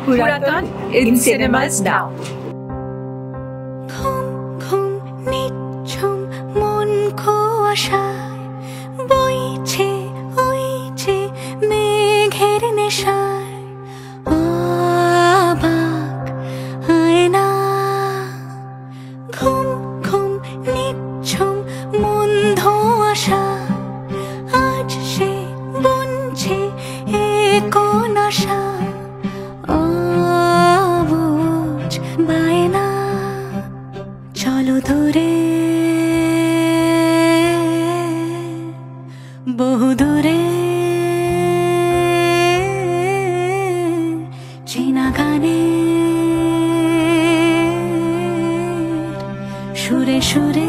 Puraton in cinemas now. ঘুম ঘুম নিঝুম মন কুয়াশায় বইছে ওই যে মেঘের নেশায় অবাক আয়না ঘুম ঘুম নিঝুম মন ধোঁয়াশা আজ সে বুনছে কোন আশা অবুঝ বায়না চলো দূরে বহু দূরে চেনা গানে সুরে সুরে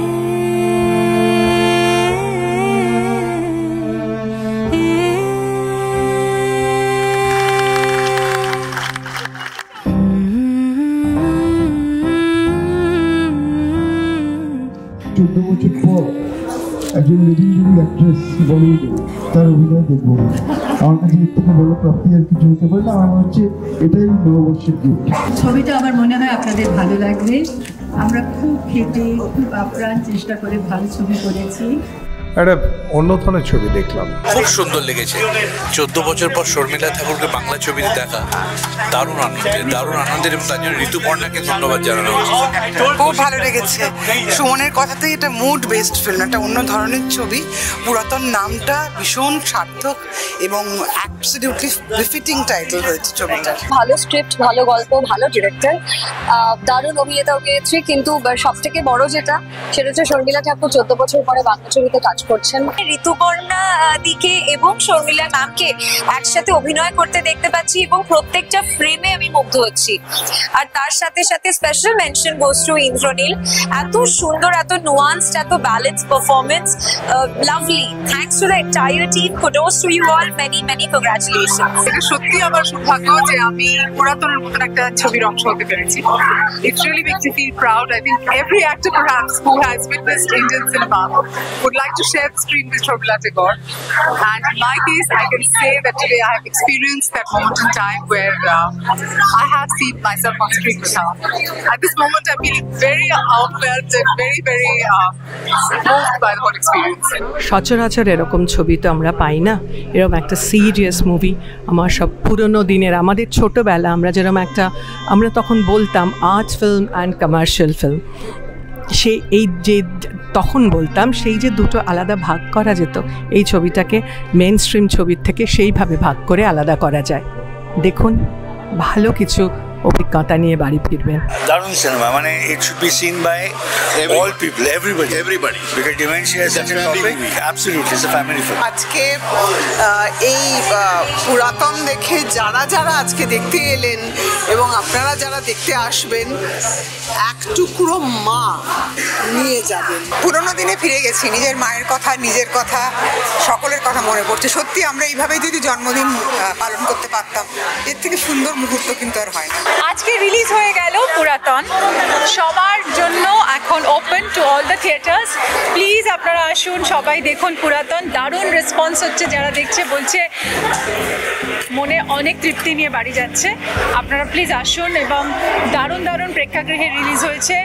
চোদ্দ বছর পর একজন লেজেন্ডারি অ্যাক্ট্রেস বলিউডে তার অভিনয় দেখবো। আমার কাছে এর থেকে বড় প্রাপ্তি আর কিছু হতে পারে না। আমার মনে হচ্ছে এটাই নববর্ষের গিফট। ছবিটা আমার মনে হয় আপনাদের ভালো লাগবে। আমরা খুব খেটে খুব আপ্রাণ চেষ্টা করে ভালো ছবি করেছি। একটা অন্য ধরনের ছবি দেখলাম, খুব সুন্দর লেগেছে। 14 বছর পর শর্মিলা ঠাকুরকে বাংলা ছবিতে দেখা দারুণ আনন্দের এবং তার জন্য ঋতুপর্ণাকে ধন্যবাদ জানানো হচ্ছে। খুব ভালো লেগেছে। সুমনের কথাতেই এটা মুড বেসড ফিল্ম, একটা অন্য ধরনের ছবি। পুরাতন নামটা ভীষণ সার্থক এবং অ্যাবসলিউটলি বিফিটিং টাইটেল হয়েছে ছবিটার। ভালো স্ক্রিপ্ট, ভালো গল্প, ভালো ডিরেক্টর, দারুণ অভিনেতা অভিনেত্রী, কিন্তু সব থেকে বড় যেটা সেটা হচ্ছে শর্মিলা ঠাকুর 14 বছর পরে বাংলা ছবিতে কাজ করছেন। ঋতুপর্ণা দিকে এবং শর্মিলা ম্যামকে একসাথে অভিনয় করতে দেখতে পাচ্ছি এবং প্রত্যেকটা ফ্রেমে আমি মুগ্ধ হচ্ছি। আর তার সাথে সাথে special mention goes to Indranil. এত সুন্দর, এত নুয়ান্সড, এত balance performance, lovely. Thanks to the entire team, kudos to you all, many many congratulations. এটা সত্যি আমার সৌভাগ্য যে আমি পুরাতনের মতন একটা ছবির অংশ হতে পেরেছি। It really makes me feel proud. I think every actor perhaps who has witnessed Indian cinema would like to share the screen with Shobhila Tagore. And in my case, I can say that today I have experienced that moment in time where I have seen myself on screen with her. At this moment, I'm feeling very overwhelmed and very, very moved by the whole experience. সচরাচর এরকম ছবি তো আমরা পাই না, এরকম একটা serious movie. আমার সব পুরনো দিনের, আমাদের ছোটোবেলা আমরা তখন বলতাম art film and commercial film. এই যে তখন বলতাম, সেই যে দুটো আলাদা ভাগ করা যেত, এই ছবিটাকে মেন স্ট্রিম ছবির থেকে সেইভাবে ভাগ করে আলাদা করা যায়। দেখুন, ভালো কিছু অভিজ্ঞতা নিয়ে বাড়ি ফিরবেন। দারুণ সিনেমা, মানে it should be seen by all people, everybody because dementia is such a topic. Absolutely it's a family film. আজকে এই পুরাতন দেখে যারা আজকে দেখতে এলেন এবং আপনারা যারা দেখতে আসবেন, এক টুকরো মা নিয়ে যাবেন। পুরোনো দিনে ফিরে গেছি, নিজের মায়ের কথা, নিজের কথা, সকলের কথা মনে পড়ছে। সত্যি আমরা এইভাবেই যদি জন্মদিন পালন করতে পারতাম, এর থেকে সুন্দর মুহূর্ত কিন্তু আর হয় না। আজকে রিলিজ হয়ে গেল পুরাতন, সবার জন্য এখন open to all the theatres. Please আপনারা আসুন, সবাই দেখুন পুরাতন। দারুণ রেসপন্স হচ্ছে, যারা দেখছে বলছে মনে অনেক তৃপ্তি নিয়ে বাড়ি যাচ্ছে। আপনারা প্লিজ আসুন, এবং দারুণ প্রেক্ষাগৃহে রিলিজ হয়েছে।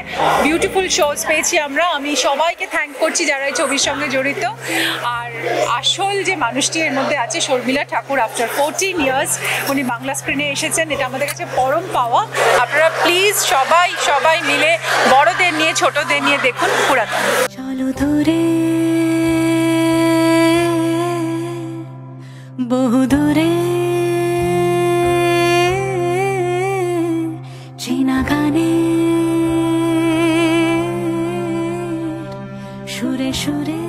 বিউটিফুল শোজ পেয়েছি আমরা। আমি সবাইকে থ্যাঙ্ক করছি যারা এই ছবির সঙ্গে জড়িত। আর আসল যে মানুষটি এর মধ্যে আছে, শর্মিলা ঠাকুর, আফটার 14 ইয়ার্স উনি বাংলা স্ক্রিনে এসেছেন, এটা আমাদের কাছে পরম পাওয়া। আপনারা প্লিজ সবাই মিলে বড়দের নিয়ে ছোটদের নিয়ে দেখুন পুরাতন। চলো দূরে বহু দূরে চেনা গানে সুরে সুরে